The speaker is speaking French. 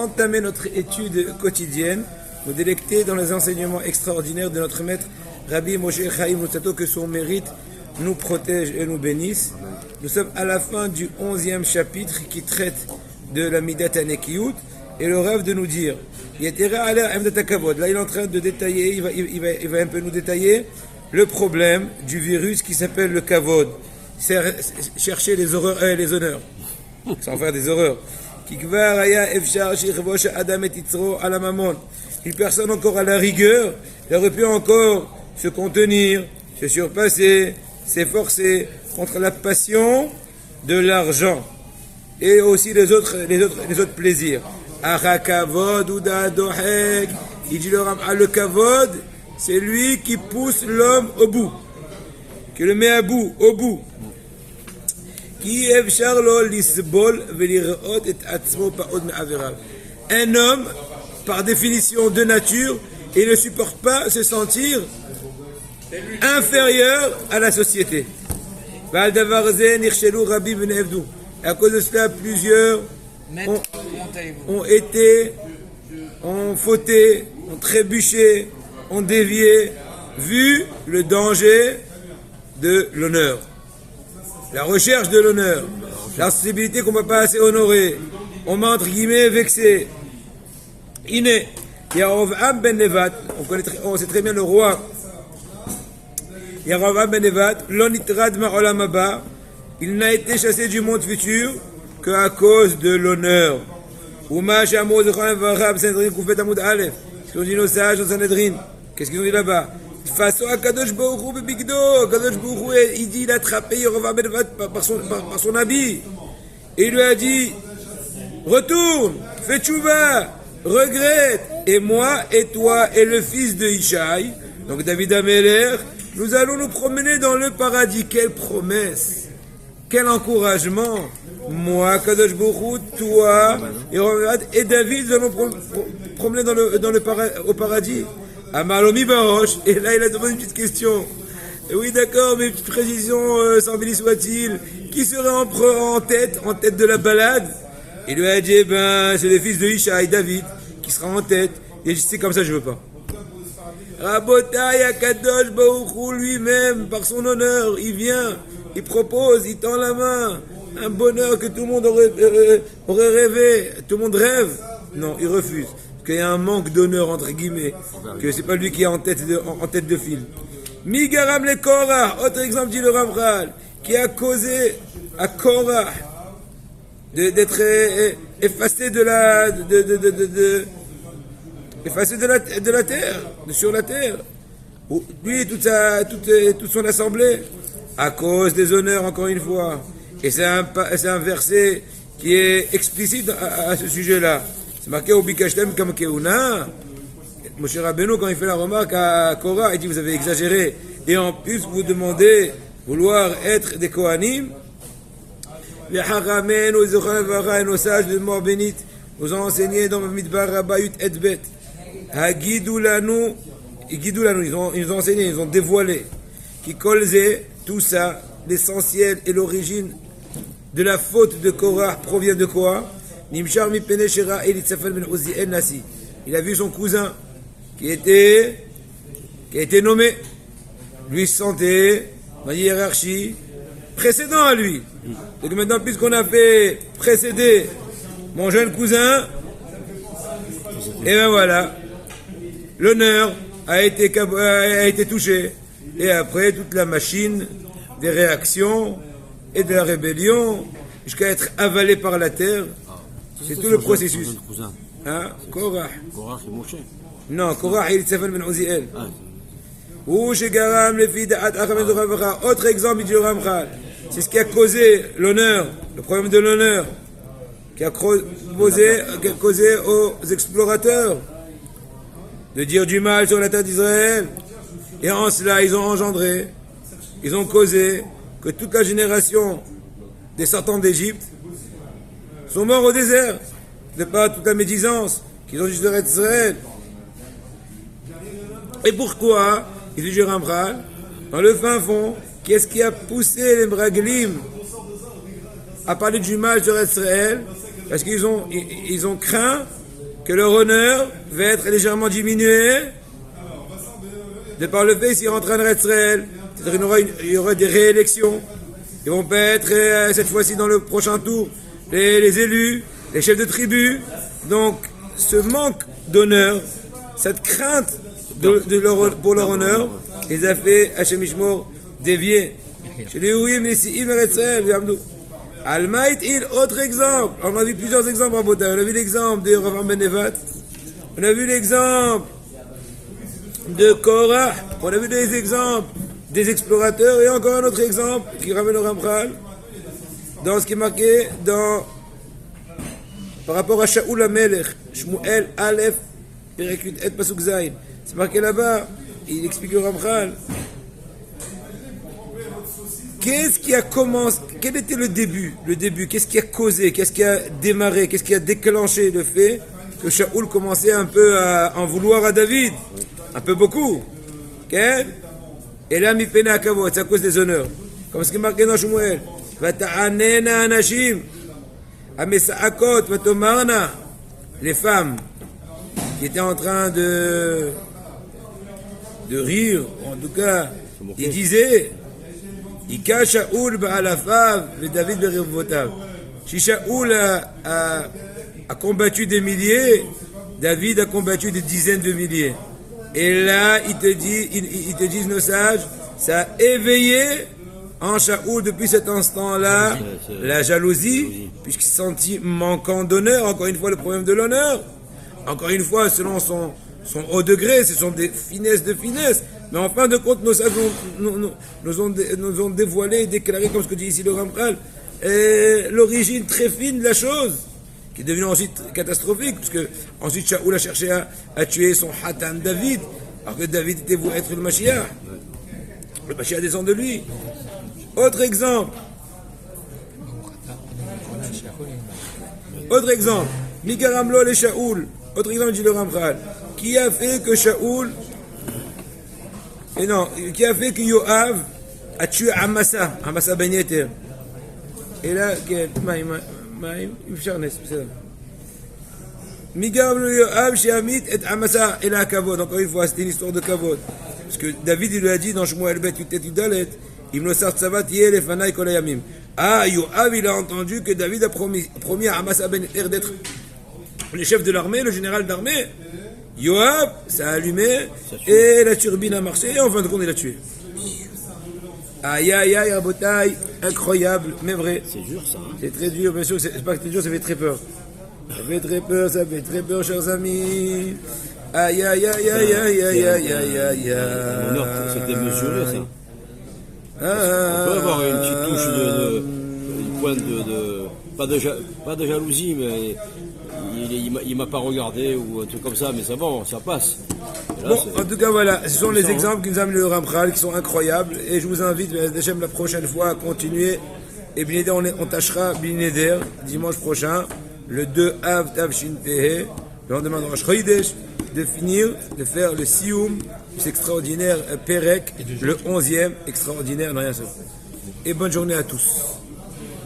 entamer notre étude quotidienne, nous délecter dans les enseignements extraordinaires de notre maître Rabbi Moshe Chaim Luzzatto, que son mérite nous protège et nous bénisse. Nous sommes à la fin du 11e chapitre qui traite de la Midat HaNekiyut, et le rêve de nous dire, là il est en train de détailler, il va un peu nous détailler le problème du virus qui s'appelle le Kavod. Chercher les horreurs, les honneurs, sans faire des horreurs. Une personne encore à la rigueur, elle aurait pu encore se contenir, se surpasser, s'efforcer contre la passion de l'argent et aussi les autres plaisirs. Il dit le kavod, c'est lui qui pousse l'homme au bout, qui le met à bout, au bout. Un homme, par définition de nature, il ne supporte pas se sentir inférieur à la société. À cause de cela, plusieurs ont fauté, ont trébuché, ont dévié, vu le danger de l'honneur. La recherche de l'honneur, la sensibilité qu'on ne peut pas assez honorer, on m'a entre guillemets vexé. Iné, Yarovam ben Nevat, on sait très bien le roi Yarovam ben Nevat, l'onitrad ma'olam haba, il n'a été chassé du monde futur qu'à cause de l'honneur. Ouma shamo zechon varab Sanhedrin Koufet Amoud Aleph, ce qu'on dit nos sages dans Sanhedrin, qu'est-ce qu'ils ont dit là-bas? Façon à Kadosh Baruch Hu bebigdo, Kadosh Baruch Hu, il dit, il a attrapé Yarovam ben Nevat par son habit, et il lui a dit, retourne, fais tchouva, regrette, et moi et toi et le fils de Ishaï, donc David Améler, nous allons nous promener dans le paradis. Quelle promesse, quel encouragement. Moi, Kadosh Baruch Hu, toi et David, nous allons promener au paradis. Amalomi Baroche, et là il a demandé une petite question. Et oui d'accord, mais petite précision, sans béni soit-il, qui serait en tête de la balade? Il lui a dit, c'est le fils de Ishaï, David, qui sera en tête. Et il dit, c'est comme ça, je veux pas. Rabotai Akadosh Baruch Hu lui-même, par son honneur, il vient, il propose, il tend la main. Un bonheur que tout le monde aurait rêvé. Tout le monde rêve. Non, il refuse. Parce qu'il y a un manque d'honneur, entre guillemets. Que c'est pas lui qui est en tête de file. Migaram le Korah, autre exemple, dit le Ramchal, qui a causé à Korah d'être effacé effacé de la terre, sur la terre. Lui, toute son assemblée, à cause des honneurs, encore une fois. Et c'est un verset qui est explicite à ce sujet-là. C'est marqué au Bikashtem comme Keuna. Moshe Rabbeinu, quand il fait la remarque à Korah, il dit, vous avez exagéré. Et en plus, vous demandez vouloir être des Kohanim. Les Haramen, nos sages de mort bénite, nous ont enseigné dans Midbar Rabayut et Bet. Hagidulanu, ils nous ont enseigné, ils ont dévoilé, qui colzé, tout ça, l'essentiel et l'origine de la faute de Korah provient de quoi? Nimshar mi peneshera elitzafel ben Uziel Nasi. Il a vu son cousin qui a été nommé. Lui se sentait dans la hiérarchie précédent à lui. Donc maintenant, puisqu'on a fait précéder mon jeune cousin, et ben voilà, l'honneur a été touché. Et après, toute la machine des réactions et de la rébellion, jusqu'à être avalé par la terre, c'est tout le processus. Hein? Korah. Korah et Moshe. Non, Korah, il s'appelle Ben Uziel. Autre exemple, dit le Ramchal, c'est ce qui a causé l'honneur, le problème de l'honneur, qui a causé aux explorateurs de dire du mal sur la terre d'Israël. Et en cela, ils ont engendré, ils ont causé que toute la génération des sortants d'Égypte sont morts au désert, de par toute la médisance qu'ils ont juste de Israël. Et pourquoi? Il dit Ramchal, dans le fin fond, qu'est-ce qui a poussé les Mraglim à parler du mal sur Israël? Parce qu'ils ont craint que leur honneur va être légèrement diminué de par le fait s'ils rentrent en Israël. C'est-à-dire il y aura des réélections. Ils vont pas être cette fois-ci dans le prochain tour les élus, les chefs de tribu. Donc ce manque d'honneur, cette crainte pour leur honneur, les a fait Hachem Ishmor dévier. Chez les Ouïm, les Si'im et Israël, Al-Maït, autre exemple. On a vu plusieurs exemples à Bota. On a vu l'exemple de Rav Ben Nevat. On a vu l'exemple de Korah. On a vu des exemples des explorateurs. Et encore un autre exemple qui ramène au Ramchal. Dans ce qui est marqué par rapport à Shaoul HaMelech, Shmuel Aleph, Perekut Et Pasuk Zayin. C'est marqué là-bas. Il explique au Ramchal. Qu'est-ce qui a commencé? Quel était le début? Qu'est-ce qui a causé? Qu'est-ce qui a démarré? Qu'est-ce qui a déclenché le fait que Shaoul commençait un peu à en vouloir à David? Un peu beaucoup. Okay? Et là, mi pena kavod, c'est à cause des honneurs. Comme ce qui est marqué dans Shmuel. Vata'anena anashim. Amesa'akot vatomarna. Les femmes qui étaient en train de rire, en tout cas, ils disaient Ika Shaoul ba'alafav et David be'revotav. Si Shaoul a combattu des milliers, David a combattu des dizaines de milliers. Et là, ils te disent nos sages, ça a éveillé en Shaoul depuis cet instant-là la jalousie, puisqu'il s'est senti manquant d'honneur. Encore une fois, le problème de l'honneur. Encore une fois, selon son haut degré, ce sont des finesses de finesse. Mais en fin de compte, nos sages nous ont dévoilé et déclaré, comme ce que dit ici le Ramchal, l'origine très fine de la chose, qui est devenue ensuite catastrophique, puisque ensuite Shaoul a cherché à tuer son Hatan David, alors que David était voué être le Mashiach. Le Mashiach descend de lui. Autre exemple. Mikaramlo et Shaoul. Autre exemple, dit le Ramchal. Qui a fait que Shaoul. Qui a fait que Yoav a tué Amasa Ben Yeter. Et là, Mikaramlo Yoav, Sheamit et Amasa et la Kavod. Encore une fois, c'était une histoire de Kavod. Parce que David, il lui a dit dans Shmuel Bet Yutet Yudalet, Imnosar Tzavat Yeh Lefanai Kol Hayamim. Yoav, il a entendu que David a promis à Amasa Ben Yeter d'être le chef de l'armée, le général d'armée. Yoav, ça a allumé, et la turbine a marché, et en fin de compte, il a tué. Aïe, Rabotai, incroyable, mais vrai. C'est dur, ça. Hein. C'est très dur, bien sûr, c'est pas que c'est dur, ça fait très peur. Ça fait très peur, chers amis. Aïe. C'est démesuré, ça. On peut avoir une petite touche une pointe pas de jalousie, mais il m'a pas regardé ou un truc comme ça, mais c'est bon, ça passe. Là, bon, en tout cas, voilà, ce sont les exemples qui nous amènent le Ramchal, qui sont incroyables, et je vous invite, la prochaine fois, à continuer. Et bien on tâchera Bineder dimanche prochain, le 2 Av Tavshin Pehe, le lendemain de Rosh Chodesh, de finir, de faire le Sioum, c'est extraordinaire, Perek, le 11e, extraordinaire, rien ça. Et bonne journée à tous.